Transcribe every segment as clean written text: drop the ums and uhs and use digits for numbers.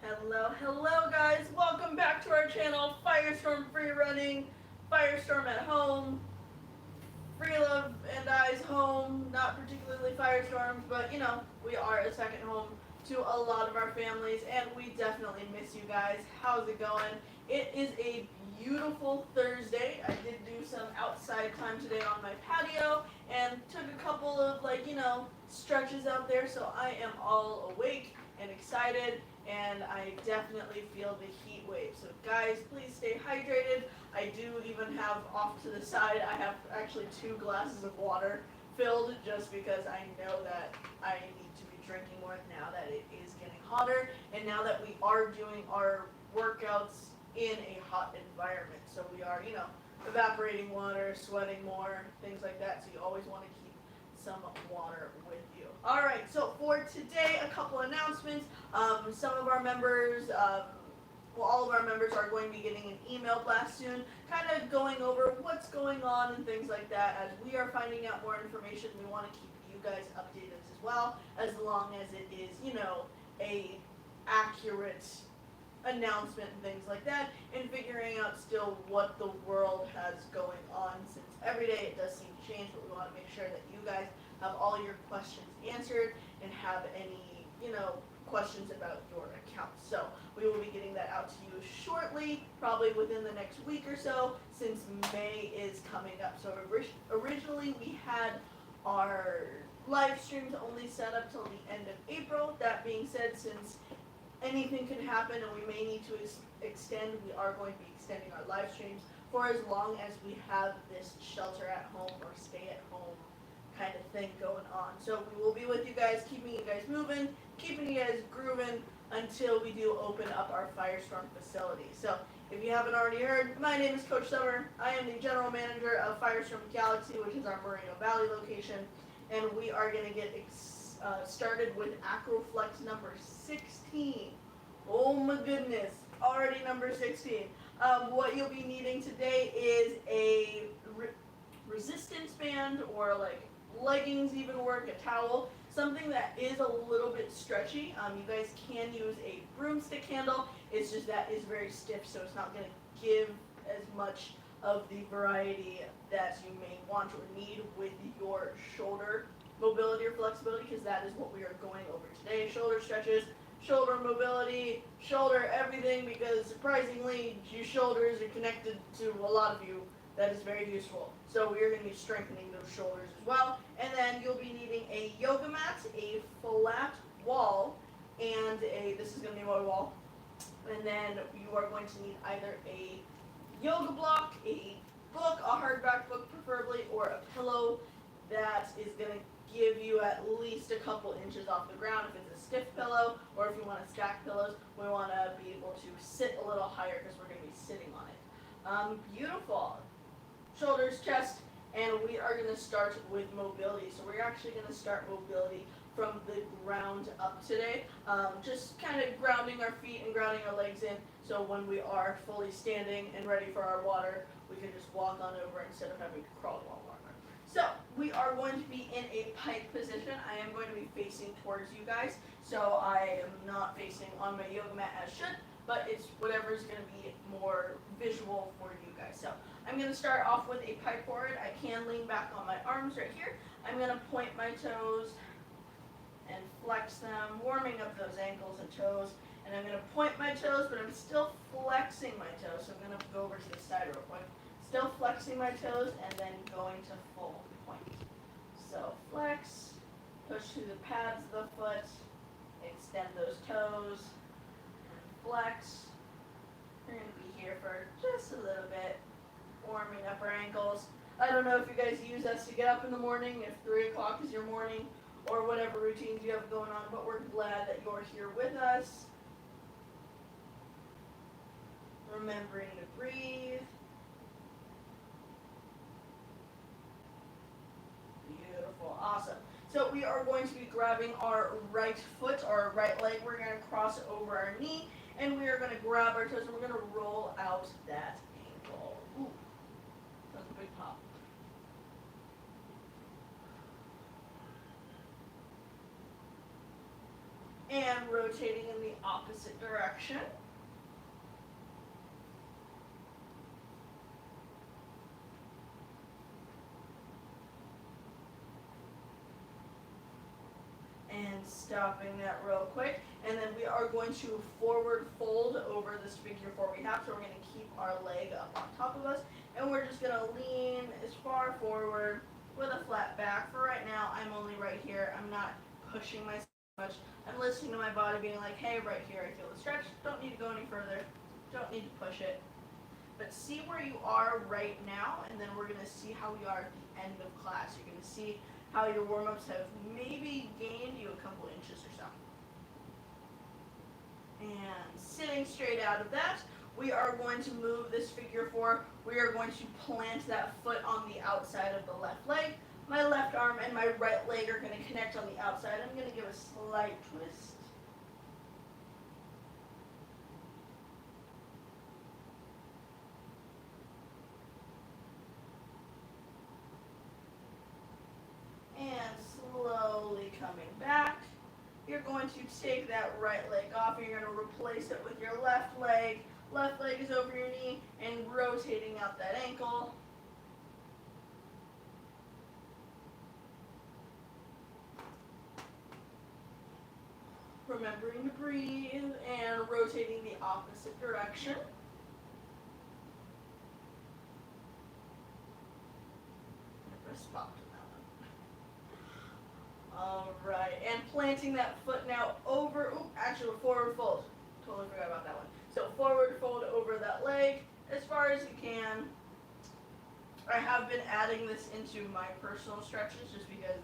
Hello guys, welcome back to our channel, Firestorm Freerunning, Firestorm at home, Freelove and I's home, not particularly Firestorms, but you know, we are a second home to a lot of our families, and we definitely miss you guys. How's it going? It is a beautiful Thursday. I did do some outside time today on my patio, and took a couple of, stretches out there, so I am all awake and excited, and I definitely feel the heat wave. So guys, please stay hydrated. I do even have off to the side, I have actually 2 glasses of water filled, just because I know that I need to be drinking more now that it is getting hotter, and now that we are doing our workouts in a hot environment. So we are, evaporating water, sweating more, things like that. So you always want to keep some water with you. All right, so for today, a couple announcements. Some of our members, all of our members are going to be getting an email blast soon, kind of going over what's going on and things like that. As we are finding out more information, we want to keep you guys updated as well, as long as it is, a accurate announcement and things like that, and figuring out still what the world has going on, since every day it does seem to change, but we want to make sure that you guys have all your questions answered and have any, questions about your account. So we will be getting that out to you shortly, probably within the next week or so, since May is coming up. So originally we had our live streams only set up till the end of April. That being said, since anything can happen and we may need to extend, we are going to be extending our live streams for as long as we have this shelter at home or stay at home kind of thing going on. So we will be with you guys, keeping you guys moving, keeping you guys grooving until we do open up our Firestorm facility. So if you haven't already heard, my name is Coach Summer. I am the general manager of Firestorm Galaxy, which is our Moreno Valley location, and we are going to get started with AcroFlex number 16. Oh my goodness, already number 16. What you'll be needing today is a resistance band, or like leggings even work, a towel, something that is a little bit stretchy. You guys can use a broomstick handle, it's just that is very stiff, so it's not going to give as much of the variety that you may want or need with your shoulder mobility or flexibility, because that is what we are going over today. Shoulder stretches, shoulder mobility, shoulder everything, because surprisingly your shoulders are connected to a lot of you. That is very useful. So we are going to be strengthening those shoulders as well. And then you'll be needing a yoga mat, a flat wall, and this is going to be my wall. And then you are going to need either a yoga block, a book, a hardback book preferably, or a pillow that is going to give you at least a couple inches off the ground. If it's a stiff pillow, or if you want to stack pillows, we want to be able to sit a little higher because we're going to be sitting on it. Beautiful. Shoulders, chest, and we are going to start with mobility. So we're actually going to start mobility from the ground up today, just kind of grounding our feet and grounding our legs in, so when we are fully standing and ready for our water, we can just walk on over instead of having to crawl while water. So we are going to be in a pike position. I am going to be facing towards you guys, so I am not facing on my yoga mat as should, but it's whatever is going to be more visual for you guys. So I'm going to start off with a pike forward. I can lean back on my arms right here. I'm going to point my toes and flex them, warming up those ankles and toes. And I'm going to point my toes, but I'm still flexing my toes. So I'm going to go over to the side real quick. Still flexing my toes and then going to full point. So flex, push through the pads of the foot, extend those toes, and flex. We're going to be here for just a little bit, warming up our ankles. I don't know if you guys use us to get up in the morning, if 3 o'clock is your morning, or whatever routines you have going on, but we're glad that you're here with us. Remembering to breathe. Beautiful, awesome. So we are going to be grabbing our right foot, our right leg. We're going to cross over our knee, and we are going to grab our toes, and we're going to roll out that ankle. Ooh, that's a big pop. and rotating in the opposite direction. And stopping that real quick. And then we are going to forward fold over this figure four we have. So we're going to keep our leg up on top of us. And we're just going to lean as far forward with a flat back. For right now, I'm only right here. I'm not pushing myself much. I'm listening to my body being like, hey, right here, I feel the stretch. Don't need to go any further. Don't need to push it. But see where you are right now, and then we're going to see how we are at the end of class. You're going to see how your warm-ups have maybe gained you a couple inches or so. And sitting straight out of that, we are going to move this figure four. We are going to plant that foot on the outside of the left leg. My left arm and my right leg are going to connect on the outside. I'm going to give a slight twist. And slowly coming back. You're going to take that right leg off and you're going to replace it with your left leg. Left leg is over your knee and rotating out that ankle. Remembering to breathe and rotating the opposite direction. Never spot on that one. Alright, and planting that foot now over, actually forward fold. Totally forgot about that one. So forward fold over that leg as far as you can. I have been adding this into my personal stretches just because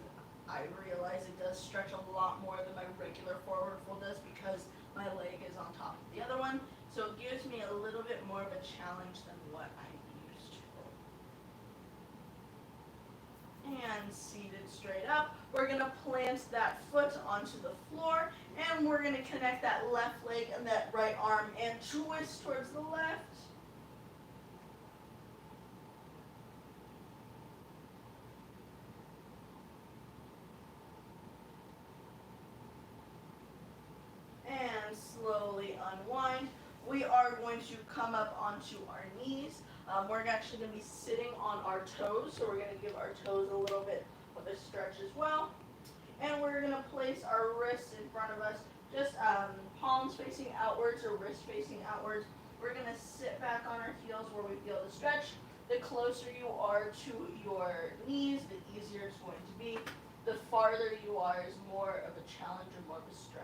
I realize it does stretch a lot more than my regular forward fold does because my leg is on top of the other one. So it gives me a little bit more of a challenge than what I'm used to. And seated straight up. We're going to plant that foot onto the floor and we're going to connect that left leg and that right arm and twist towards the left. And slowly unwind. We are going to come up onto our knees. We're actually going to be sitting on our toes, so we're going to give our toes a little bit of a stretch as well. And we're going to place our wrists in front of us, just palms facing outwards or wrists facing outwards. We're going to sit back on our heels where we feel the stretch. The closer you are to your knees, the easier it's going to be. The farther you are is more of a challenge or more of a stretch.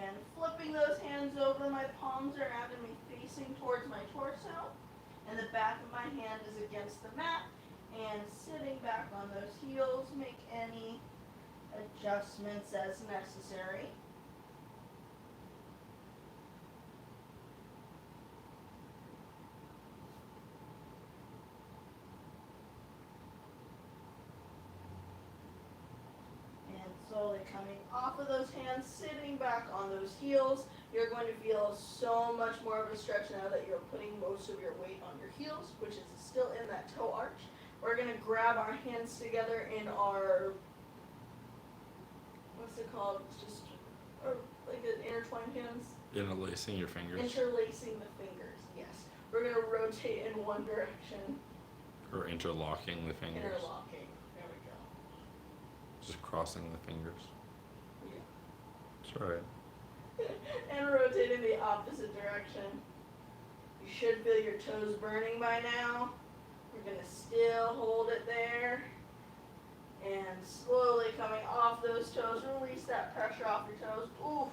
And flipping those hands over, my palms are now going to be facing towards my torso. And the back of my hand is against the mat. And sitting back on those heels, make any adjustments as necessary. Slowly coming off of those hands, sitting back on those heels. You're going to feel so much more of a stretch now that you're putting most of your weight on your heels, which is still in that toe arch. We're going to grab our hands together in our, what's it called? Just like an intertwined hands? Interlacing your fingers. Interlacing the fingers, yes. We're going to rotate in one direction. Or interlocking the fingers. Interlocking. Just crossing the fingers. Yeah. It's alright. And rotating the opposite direction. You should feel your toes burning by now. We're going to still hold it there. And slowly coming off those toes, release that pressure off your toes. Oof.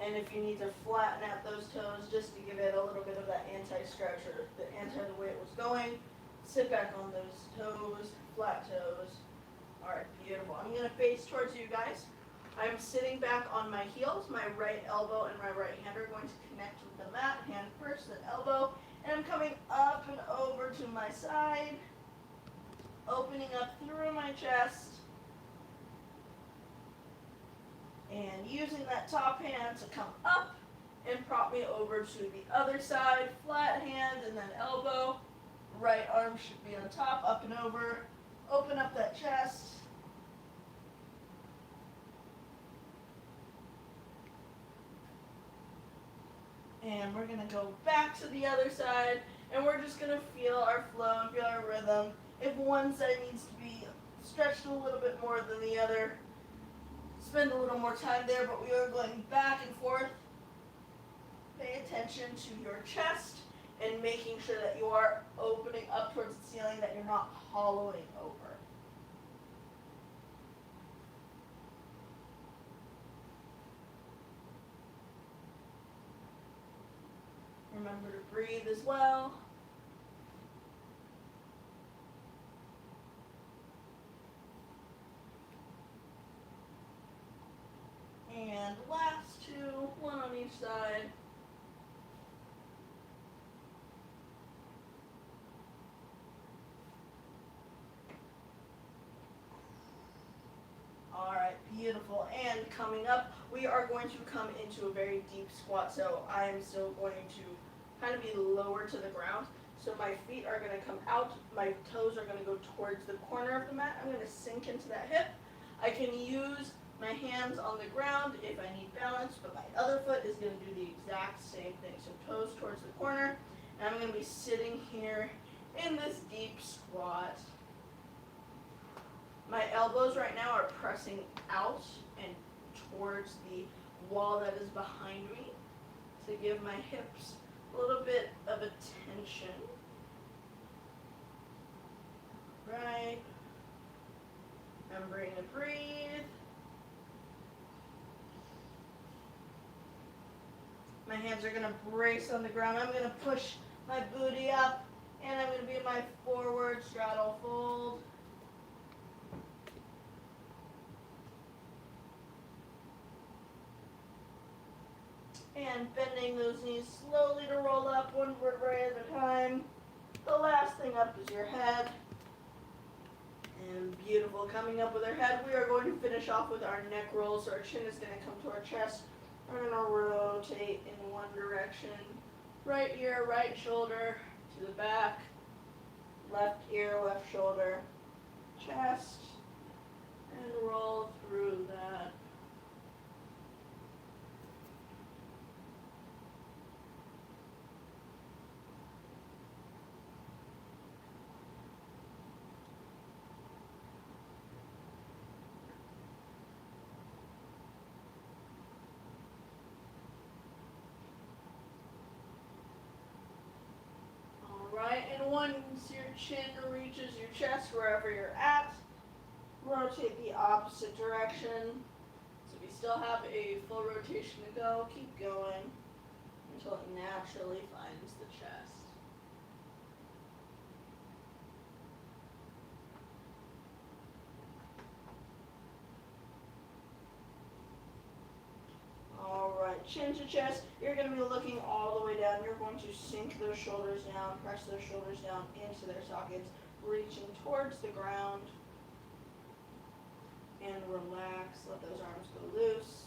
And if you need to flatten out those toes just to give it a little bit of that anti-stretch or the way it was going, sit back on those toes, flat toes. Alright, beautiful. I'm going to face towards you guys. I'm sitting back on my heels. My right elbow and my right hand are going to connect with the mat. Hand first, then elbow. And I'm coming up and over to my side. Opening up through my chest. And using that top hand to come up and prop me over to the other side. Flat hand and then elbow. right arm should be on top, up and over. Open up that chest. And we're going to go back to the other side, and we're just going to feel our flow and feel our rhythm. If one side needs to be stretched a little bit more than the other, spend a little more time there, but we are going back and forth. Pay attention to your chest and making sure that you are opening up towards the ceiling, that you're not hollowing over. Remember to breathe as well. And last two, one on each side. Alright, beautiful. And coming up, we are going to come into a very deep squat. So I am still going to kind of be lower to the ground. So my feet are going to come out, my toes are going to go towards the corner of the mat. I'm going to sink into that hip. I can use my hands on the ground if I need balance, but my other foot is going to do the exact same thing. So toes towards the corner, and I'm going to be sitting here in this deep squat. My elbows right now are pressing out and towards the wall that is behind me to give my hips a little bit of attention. Right. Remembering to breathe. My hands are going to brace on the ground. I'm going to push my booty up, and I'm going to be in my forward straddle fold. And bending those knees slowly to roll up, one vertebrae at a time. The last thing up is your head. And beautiful. Coming up with our head, we are going to finish off with our neck roll. So our chin is going to come to our chest. We're going to rotate in one direction. Right ear, right shoulder to the back. Left ear, left shoulder, chest. And roll through that. Right, and once your chin reaches your chest, wherever you're at, rotate the opposite direction. So we still have a full rotation to go. Keep going until it naturally finds the chest. Alright, chin to chest, you're going to be looking all the way down. You're going to sink those shoulders down, press those shoulders down into their sockets, reaching towards the ground. And relax, let those arms go loose.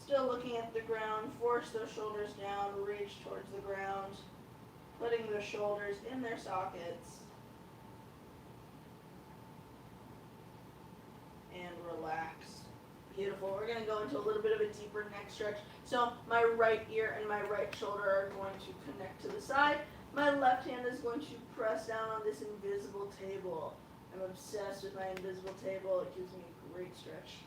Still looking at the ground, force those shoulders down, reach towards the ground, putting those shoulders in their sockets. And relax. Beautiful. We're going to go into a little bit of a deeper neck stretch. So my right ear and my right shoulder are going to connect to the side. My left hand is going to press down on this invisible table. I'm obsessed with my invisible table. It gives me a great stretch.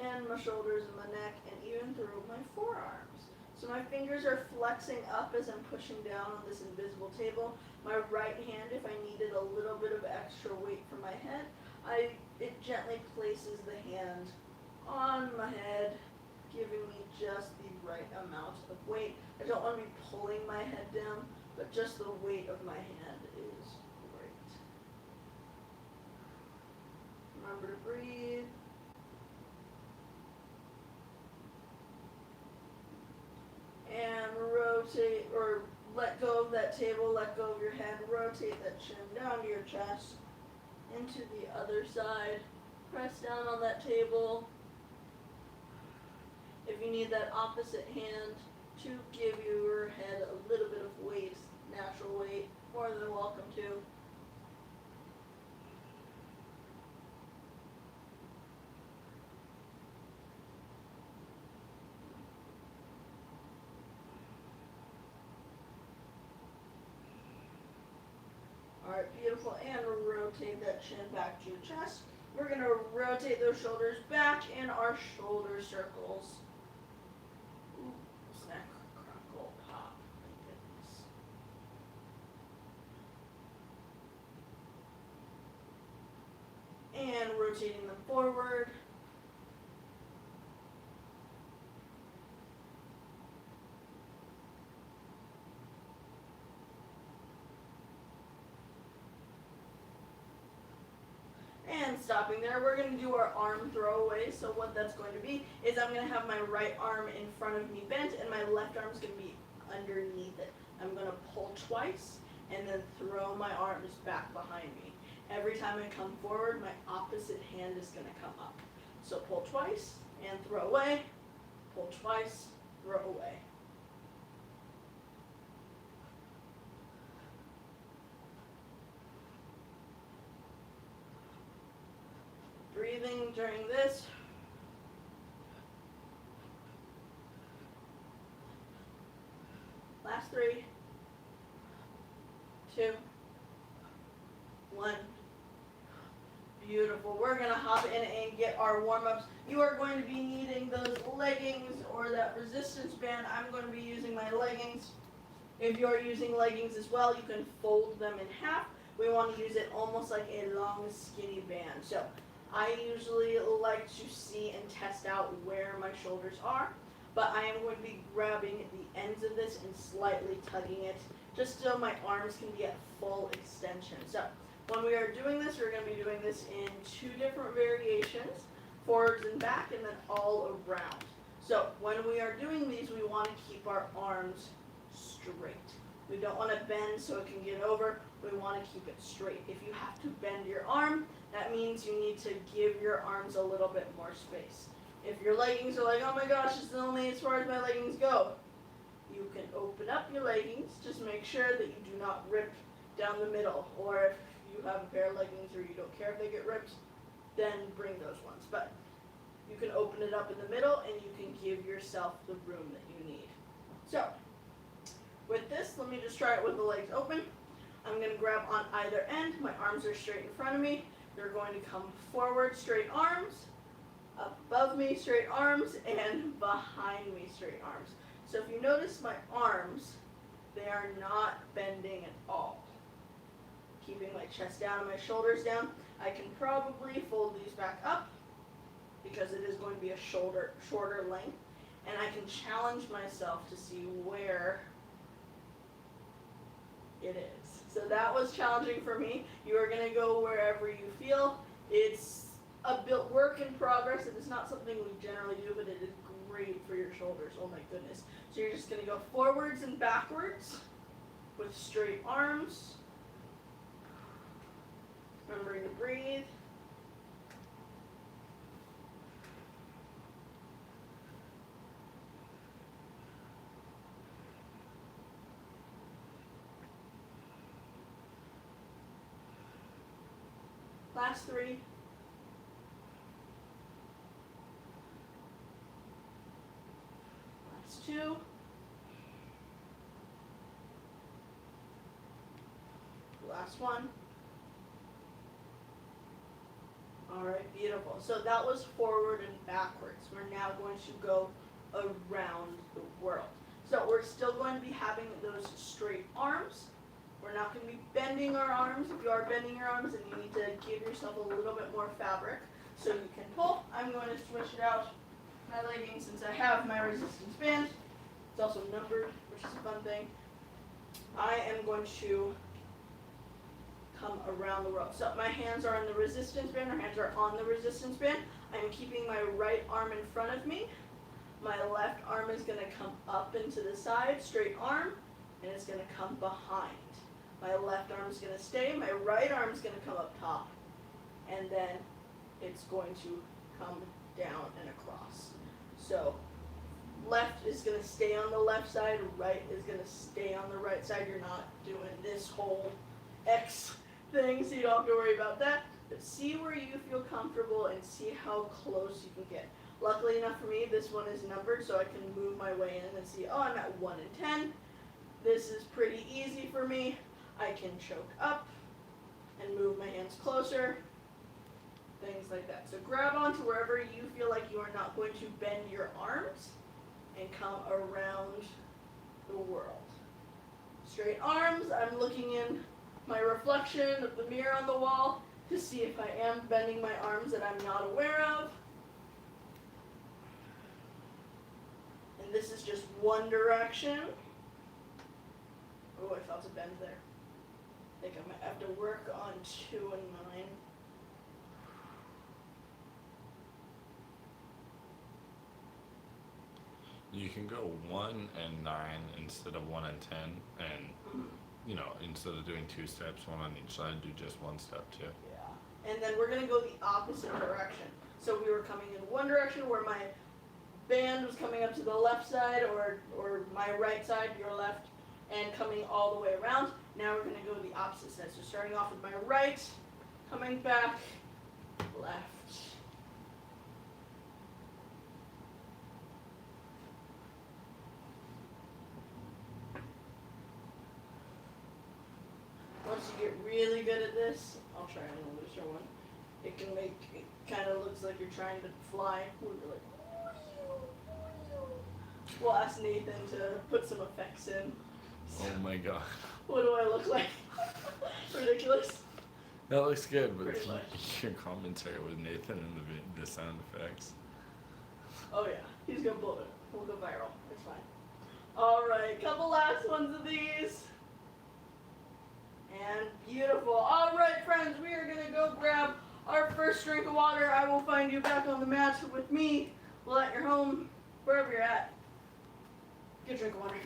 And my shoulders and my neck and even through my forearms. So my fingers are flexing up as I'm pushing down on this invisible table. My right hand, if I needed a little bit of extra weight for my head, it gently places the hand on my head, giving me just the right amount of weight. I don't want to be pulling my head down, but just the weight of my hand is great. Remember to breathe. And rotate, or let go of that table, let go of your head, rotate that chin down to your chest, into the other side. Press down on that table. If you need that opposite hand to give your head a little bit of weight, natural weight, more than welcome to. Alright, beautiful, and rotate that chin back to your chest. We're going to rotate those shoulders back in our shoulder circles. Ooh, snack, crackle, pop. My goodness. And rotating them forward. And stopping there, we're going to do our arm throwaway. So what that's going to be is I'm going to have my right arm in front of me bent and my left arm is going to be underneath it. I'm going to pull twice and then throw my arms back behind me. Every time I come forward, my opposite hand is going to come up. So pull twice and throw away, pull twice, throw away. Breathing during this. Last 3, 2, 1. Beautiful. We're going to hop in and get our warm-ups. You are going to be needing those leggings or that resistance band. I'm going to be using my leggings. If you're using leggings as well, you can fold them in half. We want to use it almost like a long skinny band. So I usually like to see and test out where my shoulders are, but I am going to be grabbing the ends of this and slightly tugging it just so my arms can be at full extension. So when we are doing this, we're going to be doing this in 2 different variations, forwards and back, and then all around. So when we are doing these, we want to keep our arms straight. We don't want to bend so it can get over. We want to keep it straight. If you have to bend your arm, that means you need to give your arms a little bit more space. If your leggings are like, oh my gosh, this is only as far as my leggings go, you can open up your leggings. Just make sure that you do not rip down the middle. Or if you have a pair of leggings or you don't care if they get ripped, then bring those ones. But you can open it up in the middle and you can give yourself the room that you need. So with this, let me just try it with the legs open. I'm going to grab on either end. My arms are straight in front of me. They're going to come forward, straight arms, above me, straight arms, and behind me, straight arms. So if you notice my arms, they are not bending at all. Keeping my chest down and my shoulders down. I can probably fold these back up because it is going to be a shorter length. And I can challenge myself to see where it is. So that was challenging for me. You are going to go wherever you feel. It's a work in progress. It is not something we generally do, but it is great for your shoulders. Oh my goodness. So you're just going to go forwards and backwards with straight arms. Remembering to breathe. Last 3. Last 2. Last 1. Alright, beautiful. So that was forward and backwards. We're now going to go around the world. So we're still going to be having those straight arms. We're not going to be bending our arms. If you are bending your arms, then you need to give yourself a little bit more fabric so you can pull. I'm going to switch it out my leggings since I have my resistance band. It's also numbered, which is a fun thing. I am going to come around the world. So my hands are on the resistance band. Our hands are on the resistance band. I'm keeping my right arm in front of me. My left arm is going to come up and to the side, straight arm, and it's going to come behind. My left arm is going to stay. My right arm is going to come up top. And then it's going to come down and across. So left is going to stay on the left side, right is going to stay on the right side. You're not doing this whole X thing, so you don't have to worry about that. But see where you feel comfortable and see how close you can get. Luckily enough for me, this one is numbered, so I can move my way in and see, oh, I'm at 1 in 10. This is pretty easy for me. I can choke up and move my hands closer, things like that. So grab onto wherever you feel like you are not going to bend your arms and come around the world. Straight arms, I'm looking in my reflection of the mirror on the wall to see if I am bending my arms that I'm not aware of. And this is just one direction. Oh, I felt a bend there. I think I might have to work on 2 and 9. You can go 1 and 9 instead of 1 and 10, and you know, instead of doing 2 steps, 1 on each side, do just 1 step too. Yeah. And then we're gonna go the opposite direction. So we were coming in one direction where my band was coming up to the left side, or my right side, your left, and coming all the way around. Now we're gonna go the opposite side. So starting off with my right, coming back, left. Once you get really good at this, I'll try an looser one. It can make, it kind of looks like you're trying to fly. We're like, we'll ask Nathan to put some effects in. Oh my god. What do I look like? Ridiculous. That looks good, but Pretty much. your commentary with Nathan and the sound effects. Oh yeah, he's gonna blow it. We'll go viral. It's fine. Alright, couple last ones of these. And beautiful. Alright friends, we are gonna go grab our first drink of water. I will find you back on the mat with me. Well, at your home, wherever you're at. Get a drink of water.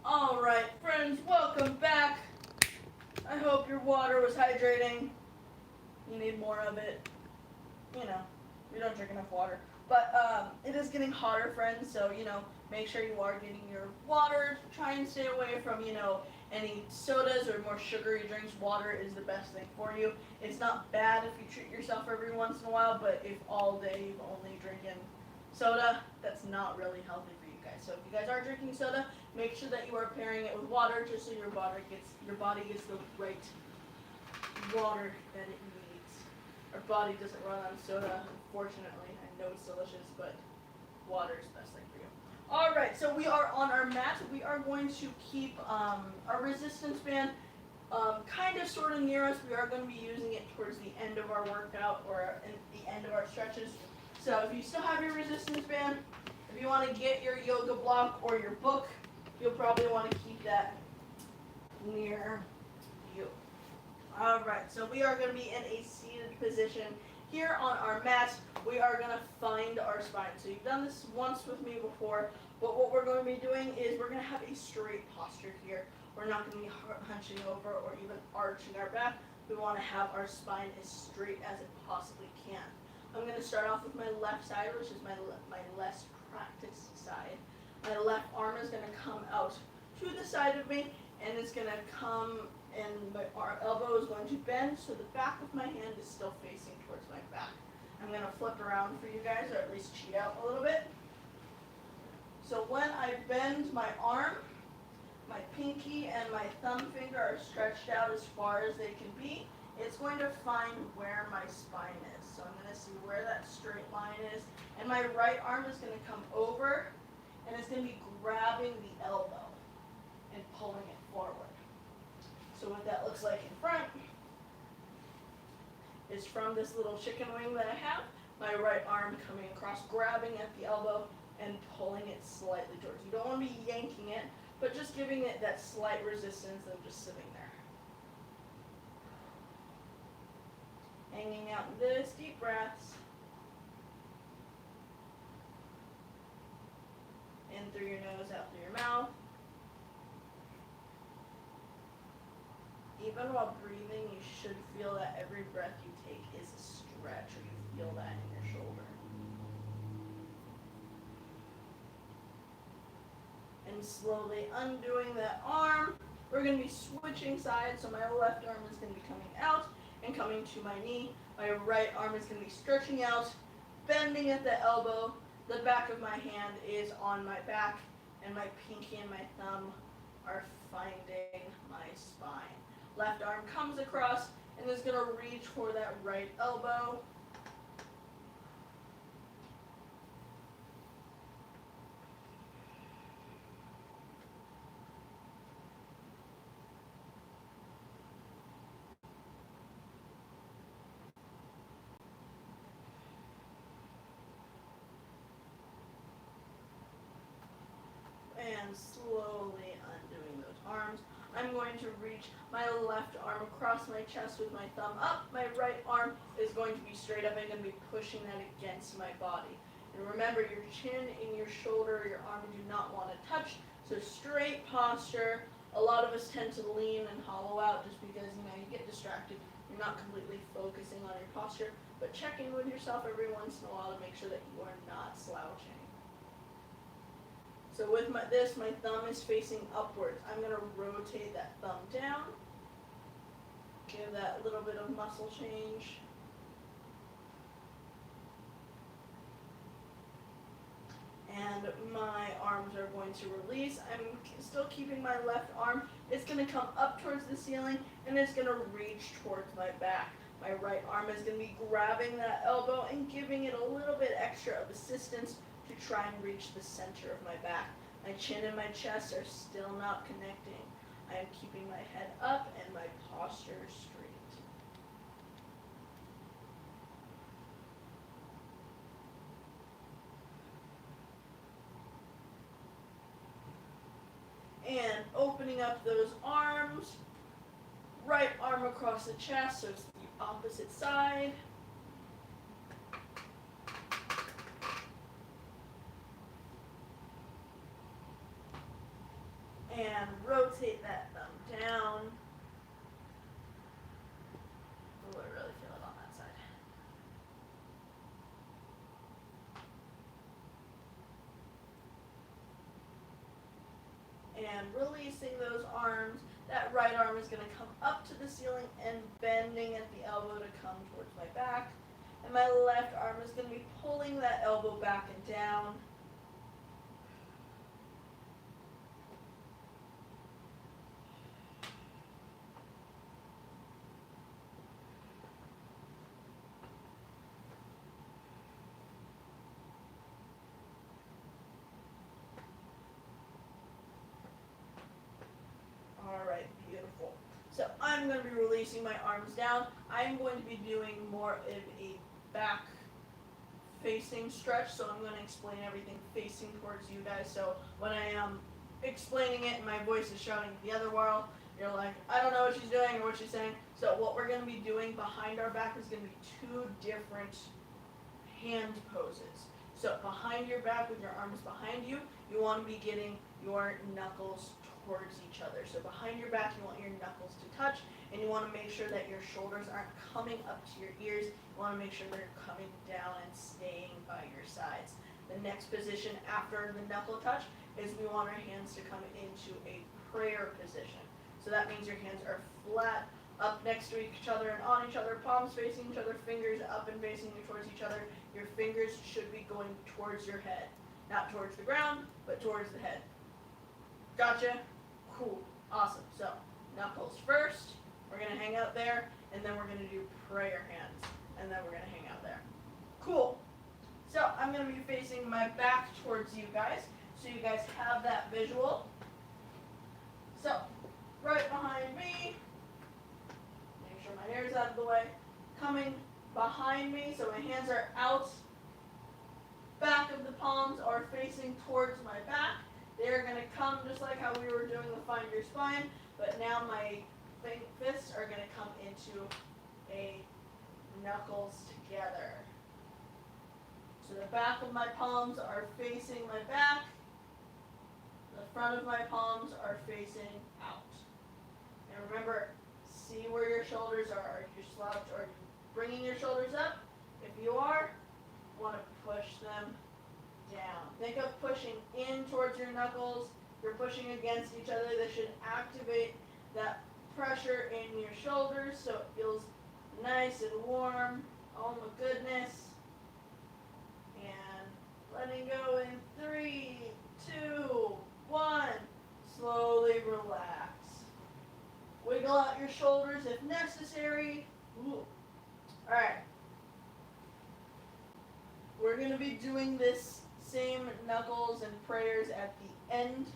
Alright, friends, welcome back. I hope your water was hydrating. You need more of it. You know, we don't drink enough water. But it is getting hotter, friends, so, you know, make sure you are getting your water. Try and stay away from, you know, any sodas or more sugary drinks. Water is the best thing for you. It's not bad if you treat yourself every once in a while, but if all day you've only drinking soda, that's not really healthy for you guys. So if you guys are drinking soda, make sure that you are pairing it with water, just so your body gets the right water that it needs. Our body doesn't run on soda, unfortunately. I know it's delicious, but water is the best thing for you. Alright, so we are on our mat. We are going to keep our resistance band kind of sort of near us. We are going to be using it towards the end of our workout, or in the end of our stretches. So if you still have your resistance band, if you want to get your yoga block or your book, you'll probably want to keep that near you. Alright, so we are going to be in a seated position here on our mat. We are going to find our spine. So you've done this once with me before, but what we're going to be doing is we're going to have a straight posture here. We're not going to be hunching over or even arching our back. We want to have our spine as straight as it possibly can. I'm going to start off with my left side, which is my less practiced side. My left arm is going to come out to the side of me, and it's going to come, and my elbow is going to bend, so the back of my hand is still facing towards my back. I'm going to flip around for you guys, or at least cheat out a little bit. So when I bend my arm, my pinky and my thumb finger are stretched out as far as they can be, it's going to find where my spine is. So I'm going to see where that straight line is. And my right arm is going to come over, and it's going to be grabbing the elbow and pulling it forward. So what that looks like in front is from this little chicken wing that I have, my right arm coming across, grabbing at the elbow and pulling it slightly towards. You don't want to be yanking it, but just giving it that slight resistance of just sitting there. Hanging out in this, deep breaths. In through your nose, out through your mouth. Even while breathing, you should feel that every breath you take is a stretch, or you feel that in your shoulder. And slowly undoing that arm. We're going to be switching sides, so my left arm is going to be coming out and coming to my knee. My right arm is going to be stretching out, bending at the elbow. The back of my hand is on my back, and my pinky and my thumb are finding my spine. Left arm comes across and is going to reach for that right elbow. And slowly undoing those arms. I'm going to reach my left arm across my chest with my thumb up. My right arm is going to be straight up. I'm going to be pushing that against my body. And remember, your chin and your shoulder, your arm do not want to touch. So straight posture. A lot of us tend to lean and hollow out just because, you get distracted. You're not completely focusing on your posture. But check in with yourself every once in a while to make sure that you are not slouching. So with my thumb is facing upwards. I'm going to rotate that thumb down. Give that little bit of muscle change. And my arms are going to release. I'm still keeping my left arm. It's going to come up towards the ceiling, and it's going to reach towards my back. My right arm is going to be grabbing that elbow and giving it a little bit extra of assistance to try and reach the center of my back. My chin and my chest are still not connecting. I am keeping my head up and my posture straight. And opening up those arms, right arm across the chest, so it's the opposite side. And rotate that thumb down. Oh, I really feel it on that side. And releasing those arms. That right arm is going to come up to the ceiling and bending at the elbow to come towards my back. And my left arm is going to be pulling that elbow back and down. Alright, beautiful. So I'm going to be releasing my arms down. I'm going to be doing more of a back facing stretch, so I'm going to explain everything facing towards you guys. So when I am explaining it and my voice is shouting the other world, you're like, I don't know what she's doing or what she's saying. So what we're going to be doing behind our back is going to be two different hand poses. So behind your back with your arms behind you, you want to be getting your knuckles towards each other. So behind your back, you want your knuckles to touch, and you want to make sure that your shoulders aren't coming up to your ears. You want to make sure they're coming down and staying by your sides. The next position after the knuckle touch is we want our hands to come into a prayer position. So that means your hands are flat, up next to each other and on each other, palms facing each other, fingers up and facing towards each other. Your fingers should be going towards your head. Not towards the ground, but towards the head. Gotcha? Cool. Awesome. So, knuckles first. We're going to hang out there, and then we're going to do prayer hands, and then we're going to hang out there. Cool. So I'm going to be facing my back towards you guys, so you guys have that visual. So, right behind me, make sure my hair's out of the way, coming behind me, so my hands are out, back of the palms are facing towards my back. They're going to come just like how we were doing the Find Your Spine, but now my fists are going to come into a knuckles together. So the back of my palms are facing my back. The front of my palms are facing out. And remember, see where your shoulders are. Are you slouched? Are you bringing your shoulders up? If you are, you want to push them down. Think of pushing in towards your knuckles. You're pushing against each other. This should activate that pressure in your shoulders so it feels nice and warm. Oh my goodness. And letting go in 3, 2, 1. Slowly relax. Wiggle out your shoulders if necessary. Ooh. Alright. We're going to be doing this same knuckles and prayers at the end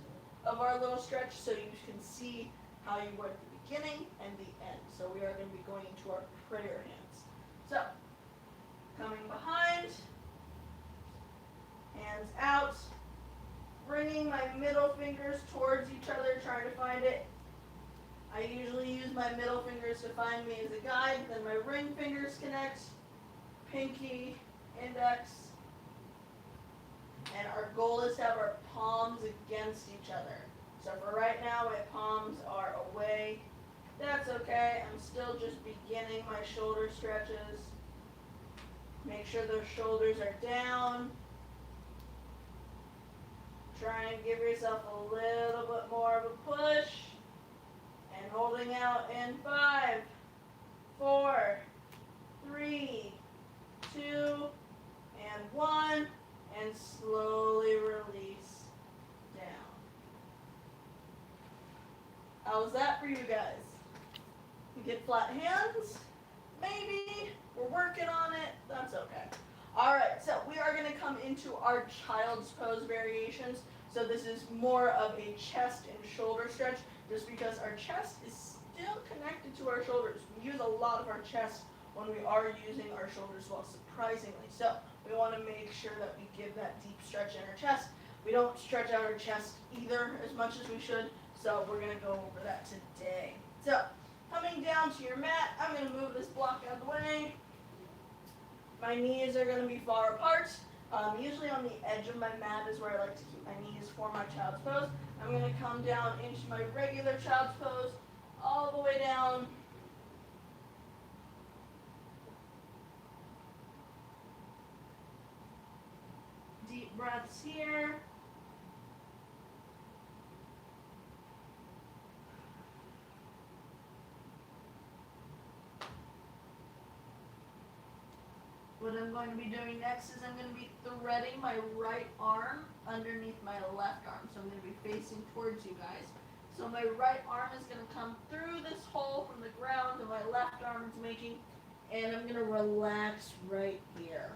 of our little stretch so you can see how you were at the beginning and the end. So we are going to be going into our prayer hands. So, coming behind, hands out, bringing my middle fingers towards each other, trying to find it. I usually use my middle fingers to find me as a guide, then my ring fingers connect, pinky, index, and our goal is to have our palms against each other. So for right now, my palms are away. That's okay, I'm still just beginning my shoulder stretches. Make sure those shoulders are down. Try and give yourself a little bit more of a push. And holding out in 5, 4, 3, 2, and 1. And slowly release down. How's that for you guys? You get flat hands? Maybe. We're working on it. That's okay. Alright, so we are going to come into our child's pose variations. So this is more of a chest and shoulder stretch, just because our chest is still connected to our shoulders. We use a lot of our chest when we are using our shoulders well, surprisingly. So we want to make sure that we give that deep stretch in our chest. We don't stretch out our chest either as much as we should, so we're going to go over that today. So coming down to your mat, I'm going to move this block out of the way. My knees are going to be far apart. Usually on the edge of my mat is where I like to keep my knees for my child's pose. I'm going to come down into my regular child's pose, all the way down. Deep breaths here. What I'm going to be doing next is I'm going to be threading my right arm underneath my left arm. So I'm going to be facing towards you guys. So my right arm is going to come through this hole from the ground that my left arm is making. And I'm going to relax right here.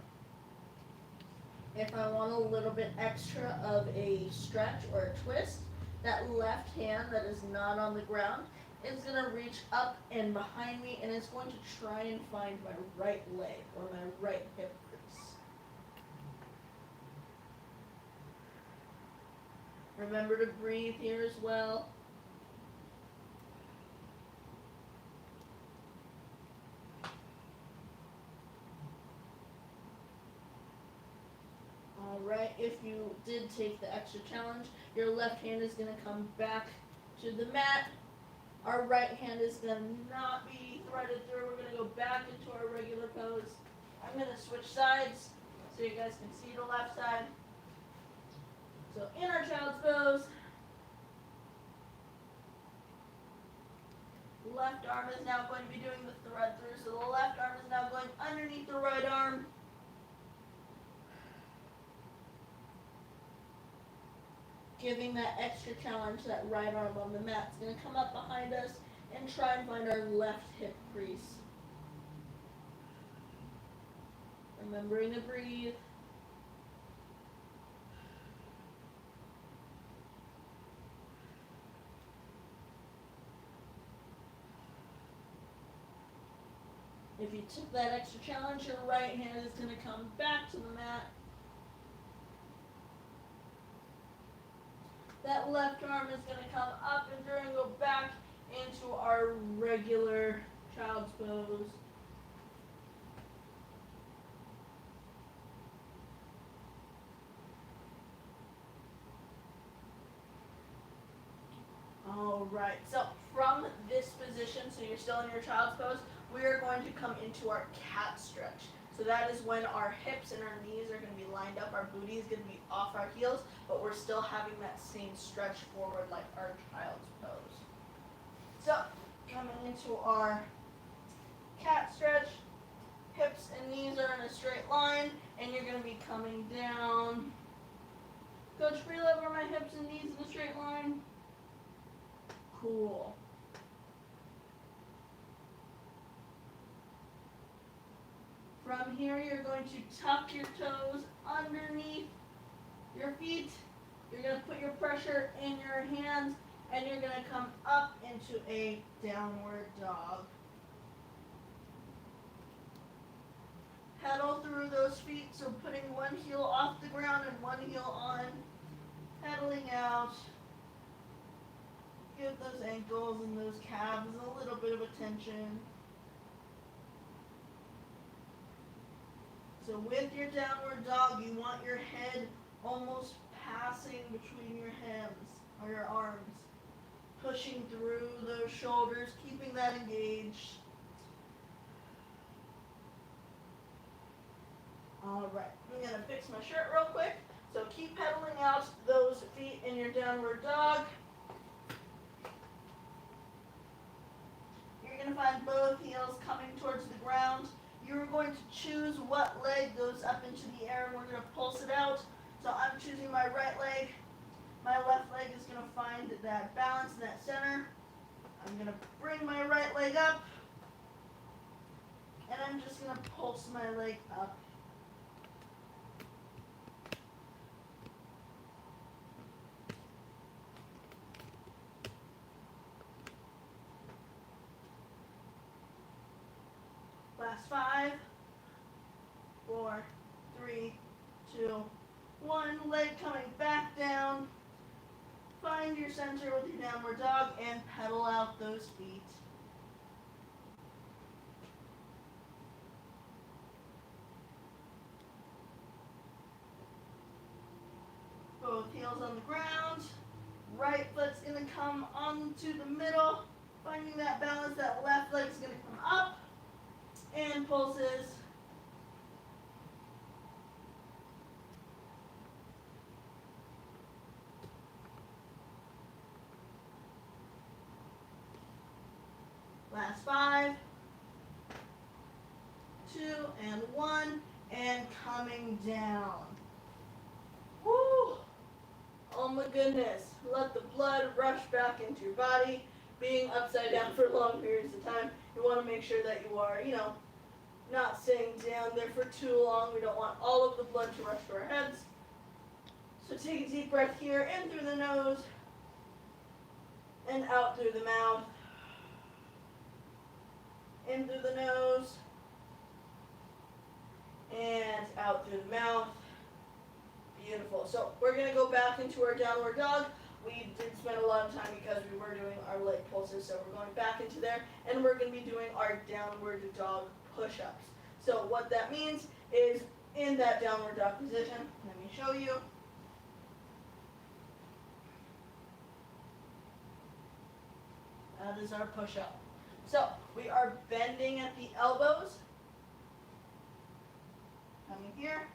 If I want a little bit extra of a stretch or a twist, that left hand that is not on the ground is going to reach up and behind me, and it's going to try and find my right leg or my right hip crease. Remember to breathe here as well. Alright, if you did take the extra challenge, your left hand is going to come back to the mat. Our right hand is going to not be threaded through. We're going to go back into our regular pose. I'm going to switch sides so you guys can see the left side. So in our child's pose, left arm is now going to be doing the thread through. So the left arm is now going underneath the right arm. Giving that extra challenge, that right arm on the mat is going to come up behind us and try and find our left hip crease. Remembering to breathe. If you took that extra challenge, your right hand is going to come back to the mat. That left arm is going to come up and we're going to go back into our regular child's pose. Alright, so from this position, so you're still in your child's pose, we are going to come into our cat stretch. So that is when our hips and our knees are going to be lined up, our booty is going to be off our heels, but we're still having that same stretch forward like our child's pose. So, coming into our cat stretch, hips and knees are in a straight line, and you're going to be coming down. Coach, freelove, are my hips and knees in a straight line? Cool. From here, you're going to tuck your toes underneath your feet. You're going to put your pressure in your hands, and you're going to come up into a downward dog. Pedal through those feet, so putting one heel off the ground and one heel on. Pedaling out. Give those ankles and those calves a little bit of attention. So with your downward dog, you want your head almost passing between your hands or your arms. Pushing through those shoulders, keeping that engaged. Alright, I'm going to fix my shirt real quick. So keep pedaling out those feet in your downward dog. You're going to find both heels coming towards the ground. You're going to choose what leg goes up into the air, and we're going to pulse it out. So I'm choosing my right leg. My left leg is going to find that balance in that center. I'm going to bring my right leg up, and I'm just going to pulse my leg up. Last 5, 4, 3, 2, 1. Leg coming back down. Find your center with your downward dog and pedal out those feet. Both heels on the ground. Right foot's going to come onto the middle. Finding that balance, that left leg's going to come up. And pulses. Last 5, 2, and 1, and coming down. Woo! Oh my goodness. Let the blood rush back into your body. Being upside down for long periods of time, you want to make sure that you are, not staying down there for too long. We don't want all of the blood to rush to our heads. So take a deep breath here, in through the nose, and out through the mouth. In through the nose, and out through the mouth. Beautiful. So we're going to go back into our downward dog. We did spend a lot of time because we were doing our leg pulses, so we're going back into there, and we're going to be doing our downward dog push-ups. So what that means is, in that downward dog position, let me show you. That is our push-up. So we are bending at the elbows, coming here,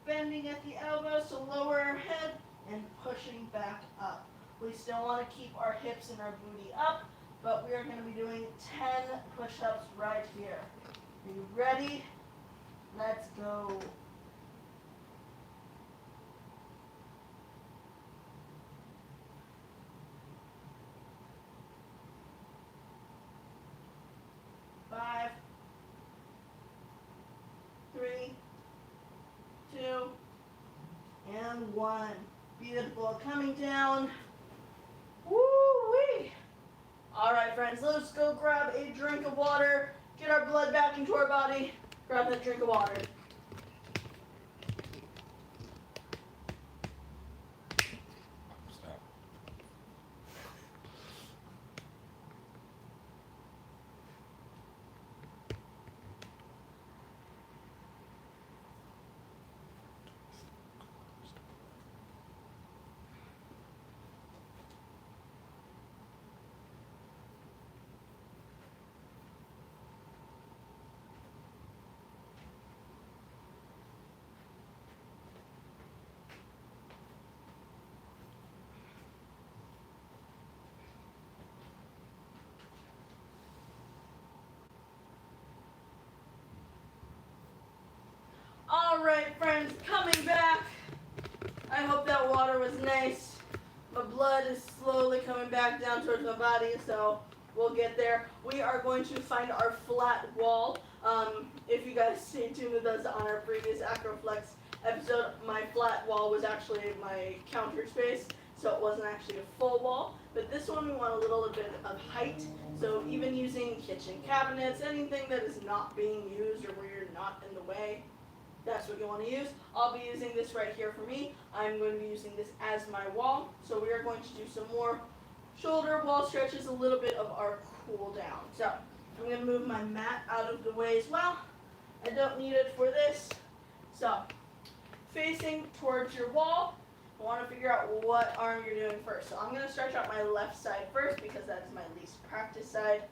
bending at the elbows to lower our head, and pushing back up. We still want to keep our hips and our booty up, but we are going to be doing 10 push-ups right here. Are you ready? Let's go. and 1. Beautiful. Coming down. Woo-wee. All right, friends, let's go grab a drink of water, get our blood back into our body, grab that drink of water. Stop. All right, friends, coming back. I hope that water was nice. My blood is slowly coming back down towards my body, so we'll get there. We are going to find our flat wall. If you guys stay tuned with us on our previous AcroFlex episode, my flat wall was actually my counter space, so it wasn't actually a full wall. But this one we want a little bit of height, so even using kitchen cabinets, anything that is not being used or where you're not in the way, that's what you want to use. I'll be using this right here for me. I'm going to be using this as my wall. So we are going to do some more shoulder wall stretches, a little bit of our cool down. So I'm going to move my mat out of the way as well. I don't need it for this. So facing towards your wall, I want to figure out what arm you're doing first. So I'm going to stretch out my left side first because that is my least practice side.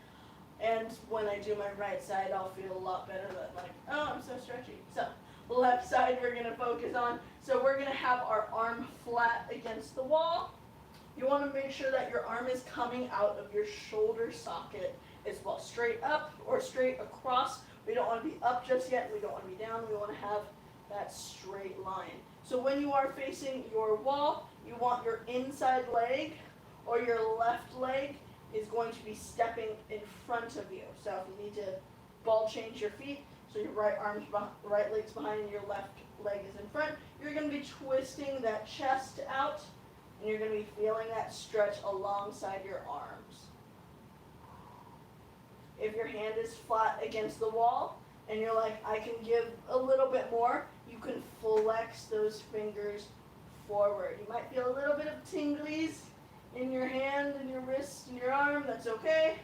And when I do my right side, I'll feel a lot better that like, oh, I'm so stretchy. So left side we're going to focus on. So we're going to have our arm flat against the wall. You want to make sure that your arm is coming out of your shoulder socket as well. Straight up or straight across. We don't want to be up just yet. We don't want to be down. We want to have that straight line. So when you are facing your wall, you want your inside leg or your left leg is going to be stepping in front of you. So if you need to ball change your feet, so your right leg's behind and your left leg is in front, you're going to be twisting that chest out and you're going to be feeling that stretch alongside your arms. If your hand is flat against the wall and you're like, I can give a little bit more, you can flex those fingers forward. You might feel a little bit of tinglies in your hand and your wrist and your arm, that's okay.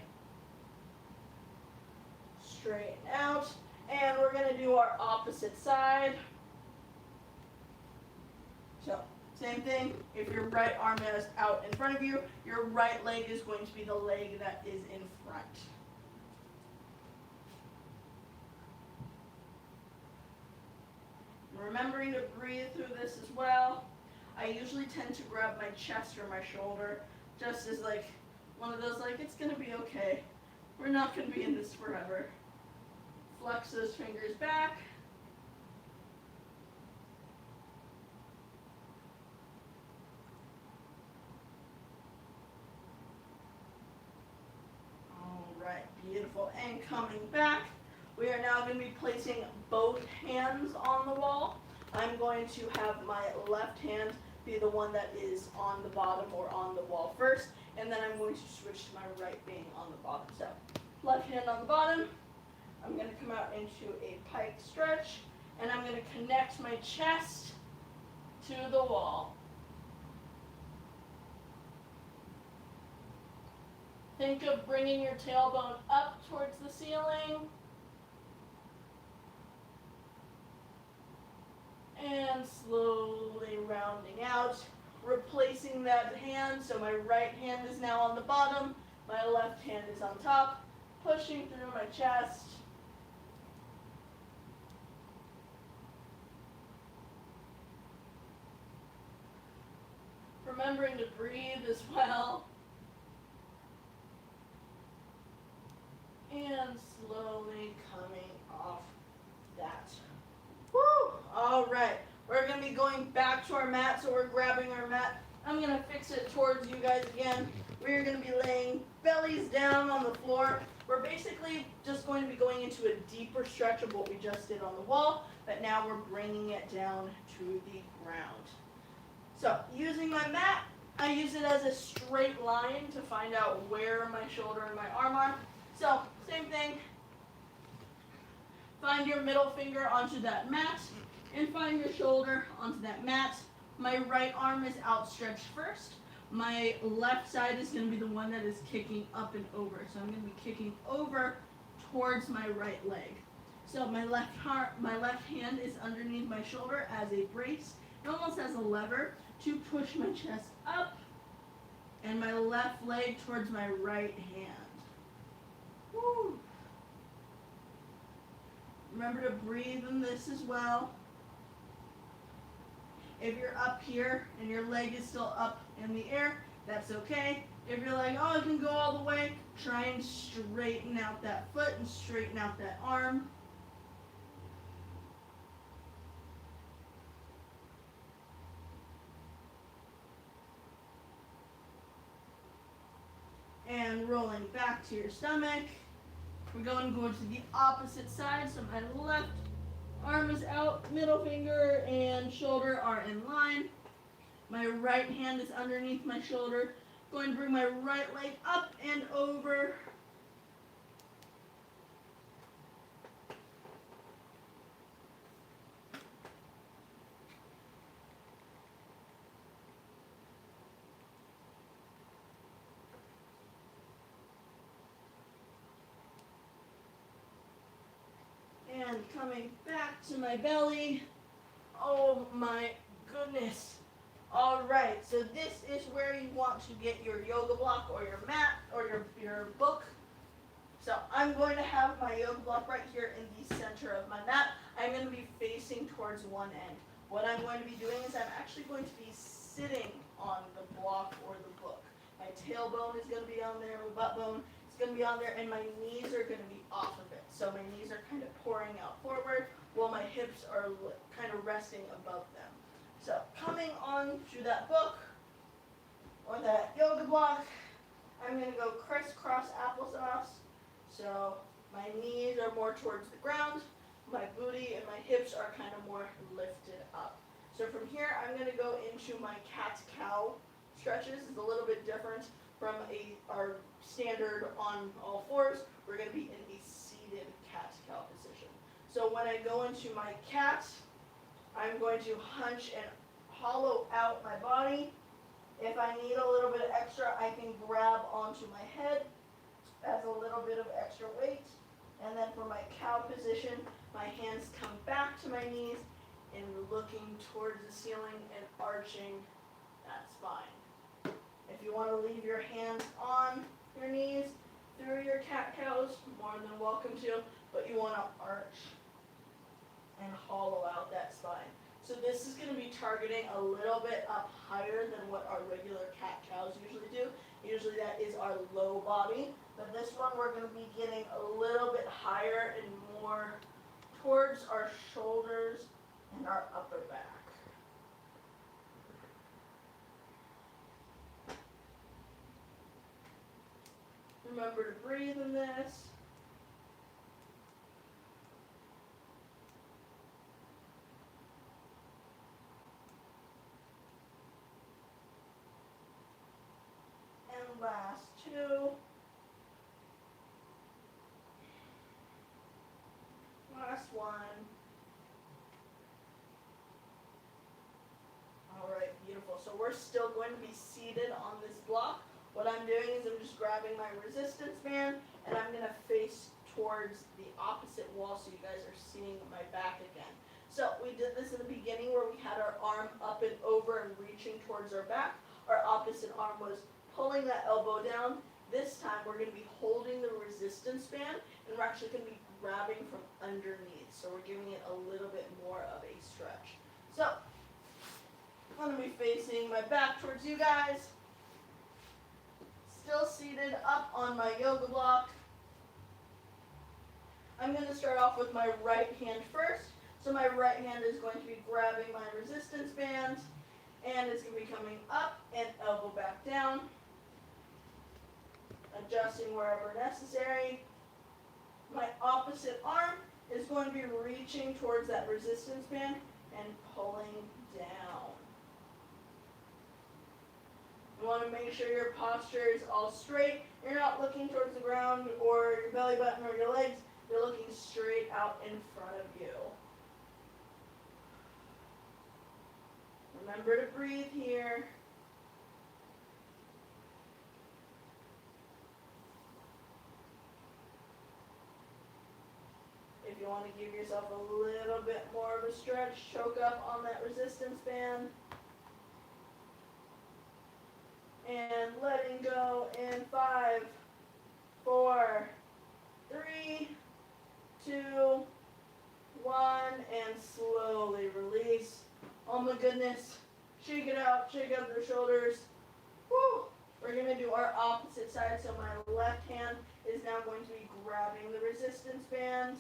Straighten out. And we're going to do our opposite side. So, same thing. If your right arm is out in front of you, your right leg is going to be the leg that is in front. Remembering to breathe through this as well. I usually tend to grab my chest or my shoulder just as like one of those like, it's going to be okay. We're not going to be in this forever. Flex those fingers back. All right, beautiful. And coming back, we are now going to be placing both hands on the wall. I'm going to have my left hand be the one that is on the bottom or on the wall first, and then I'm going to switch to my right being on the bottom. So, left hand on the bottom. I'm going to come out into a pike stretch, and I'm going to connect my chest to the wall. Think of bringing your tailbone up towards the ceiling. And slowly rounding out, replacing that hand. So my right hand is now on the bottom, my left hand is on top, pushing through my chest. Remembering to breathe as well. And slowly coming off that. Woo! All right, we're going to be going back to our mat, so we're grabbing our mat. I'm going to fix it towards you guys again. We're going to be laying bellies down on the floor. We're basically just going to be going into a deeper stretch of what we just did on the wall, but now we're bringing it down to the ground. So using my mat, I use it as a straight line to find out where my shoulder and my arm are. So same thing, find your middle finger onto that mat and find your shoulder onto that mat. My right arm is outstretched first. My left side is going to be the one that is kicking up and over. So I'm going to be kicking over towards my right leg. So my left hand is underneath my shoulder as a brace, almost as a lever to push my chest up, and my left leg towards my right hand. Woo. Remember to breathe in this as well. If you're up here and your leg is still up in the air, that's okay. If you're like, oh, I can go all the way, try and straighten out that foot and straighten out that arm. And rolling back to your stomach. We're going to go to the opposite side. So my left arm is out, middle finger and shoulder are in line. My right hand is underneath my shoulder. Going to bring my right leg up and over. And coming back to my belly. Oh my goodness. All right, so this is where you want to get your yoga block or your mat or your book. So I'm going to have my yoga block right here in the center of my mat. I'm going to be facing towards one end. What I'm going to be doing is I'm actually going to be sitting on the block or the book. My tailbone is going to be on there, my butt bone is going to be on there, and my knees are going to be off of it. So my knees are kind of pouring out forward while my hips are kind of resting above them. So coming on to that book or that yoga block, I'm going to go crisscross applesauce. So my knees are more towards the ground, my booty and my hips are kind of more lifted up. So from here, I'm going to go into my cat-cow stretches. It's a little bit different from our standard on all fours. We're going to be in a seated cat-cow position. So when I go into my cat, I'm going to hunch and hollow out my body. If I need a little bit of extra, I can grab onto my head as a little bit of extra weight. And then for my cow position, my hands come back to my knees and looking towards the ceiling and arching that spine. If you want to leave your hands on your knees through your cat-cows, more than welcome to, but you want to arch and hollow out that spine. So this is going to be targeting a little bit up higher than what our regular cat-cows usually do. Usually that is our low body, but this one we're going to be getting a little bit higher and more towards our shoulders and our upper back. Remember to breathe in this. And last two. Last one. All right, beautiful. So we're still going to be seated on this block. What I'm doing is I'm just grabbing my resistance band and I'm going to face towards the opposite wall so you guys are seeing my back again. So we did this in the beginning where we had our arm up and over and reaching towards our back. Our opposite arm was pulling that elbow down. This time we're going to be holding the resistance band and we're actually going to be grabbing from underneath. So we're giving it a little bit more of a stretch. So I'm going to be facing my back towards you guys. Still seated up on my yoga block. I'm going to start off with my right hand first. So my right hand is going to be grabbing my resistance band and it's going to be coming up and elbow back down. Adjusting wherever necessary. My opposite arm is going to be reaching towards that resistance band and pulling down. You want to make sure your posture is all straight. You're not looking towards the ground or your belly button or your legs. You're looking straight out in front of you. Remember to breathe here. If you want to give yourself a little bit more of a stretch, choke up on that resistance band. And letting go in 5, 4, 3, 2, 1, and slowly release. Oh my goodness. Shake it out, shake out the shoulders. Woo! We're going to do our opposite side, so my left hand is now going to be grabbing the resistance band.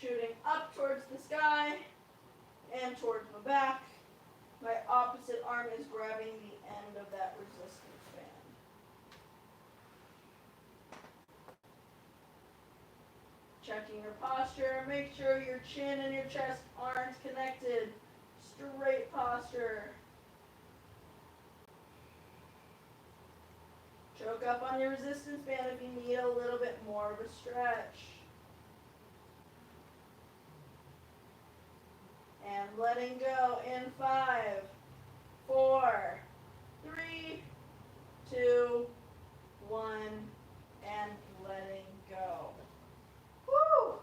Shooting up towards the sky and towards my back. My opposite arm is grabbing the end of that resistance band. Checking your posture. Make sure your chin and your chest aren't connected. Straight posture. Choke up on your resistance band if you need a little bit more of a stretch. And letting go in 5, 4, 3, 2, 1, and letting go. Woo!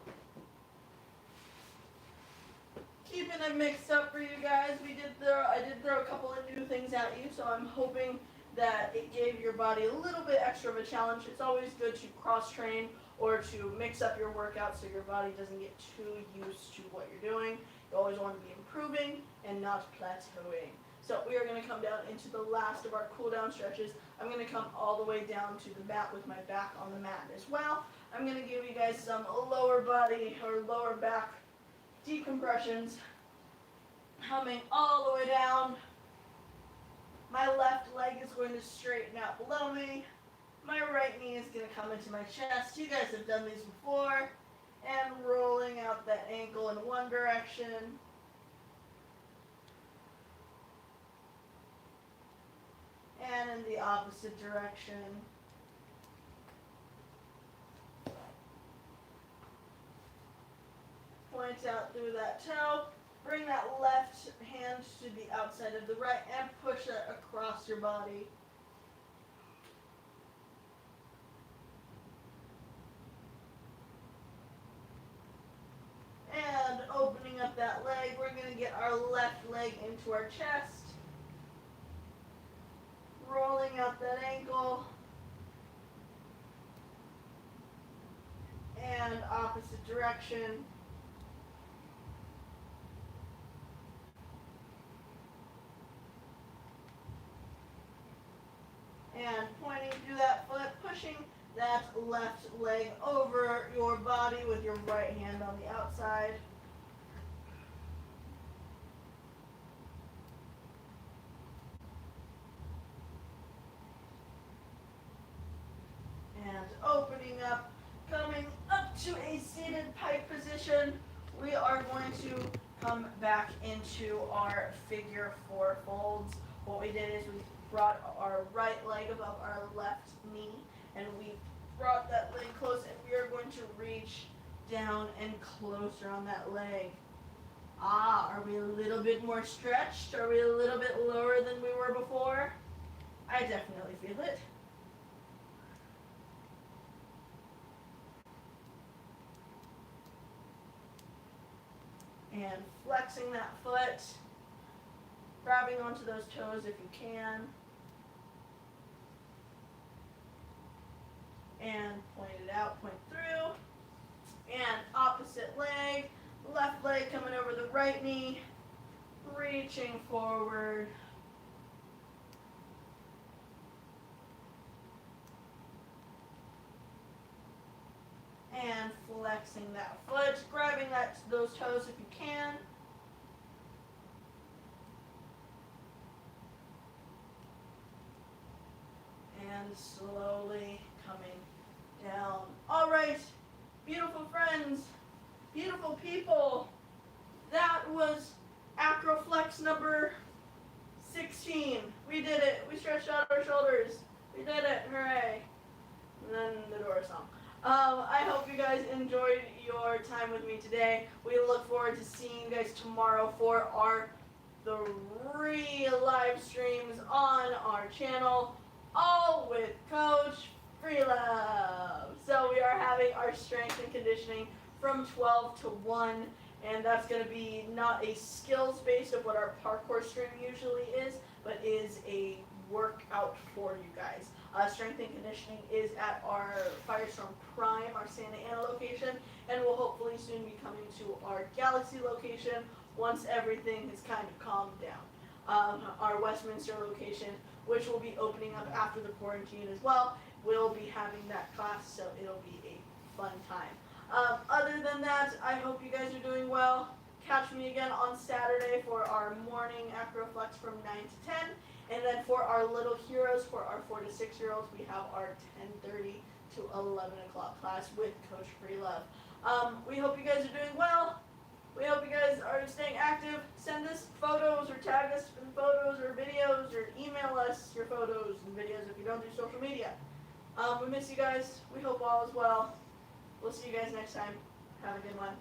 Keeping it mixed up for you guys. I did throw a couple of new things at you, so I'm hoping that it gave your body a little bit extra of a challenge. It's always good to cross-train or to mix up your workout so your body doesn't get too used to what you're doing. You always want to be improving and not plateauing. So we are going to come down into the last of our cool down stretches. I'm going to come all the way down to the mat with my back on the mat as well. I'm going to give you guys some lower body or lower back decompressions. Coming all the way down. My left leg is going to straighten out below me. My right knee is going to come into my chest. You guys have done these before. And rolling out that ankle in one direction. And in the opposite direction. Point out through that toe. Bring that left hand to the outside of the right and push it across your body. And opening up that leg, we're going to get our left leg into our chest. Rolling out that ankle. And opposite direction. And pointing through that foot, pushing that left leg over your body with your right hand on the outside. And opening up, coming up to a seated pike position. We are going to come back into our figure 4 folds. What we did is we brought our right leg above our left knee and we brought that leg close and we are going to reach down and closer on that leg. Are we a little bit more stretched? Are we a little bit lower than we were before? I definitely feel it. And flexing that foot, grabbing onto those toes if you can. And point it out, point through. And opposite leg, left leg coming over the right knee, reaching forward. And flexing that foot, grabbing those toes if you can. And slowly coming down. All right, beautiful friends, beautiful people. That was AcroFlex number 16. We did it. We stretched out our shoulders. We did it. Hooray. And then the Dora song. I hope you guys enjoyed your time with me today. We look forward to seeing you guys tomorrow for our 3 live streams on our channel, all with Coach Freelove. So we are having our strength and conditioning from 12 to 1, and that's going to be not a skills based of what our parkour stream usually is, but is a workout for you guys. Strength and conditioning is at our Firestorm Prime, our Santa Ana location, and will hopefully soon be coming to our Galaxy location once everything has kind of calmed down. Our Westminster location, which will be opening up after the quarantine as well, will be having that class, so it'll be a fun time. Other than that, I hope you guys are doing well. Catch me again on Saturday for our morning AcroFlex from 9 to 10. And then for our little heroes, for our 4 to 6 year olds, we have our 10:30 to 11 o'clock class with Coach Freelove. We hope you guys are doing well. We hope you guys are staying active. Send us photos or tag us in photos or videos, or email us your photos and videos if you don't do social media. We miss you guys. We hope all is well. We'll see you guys next time. Have a good one.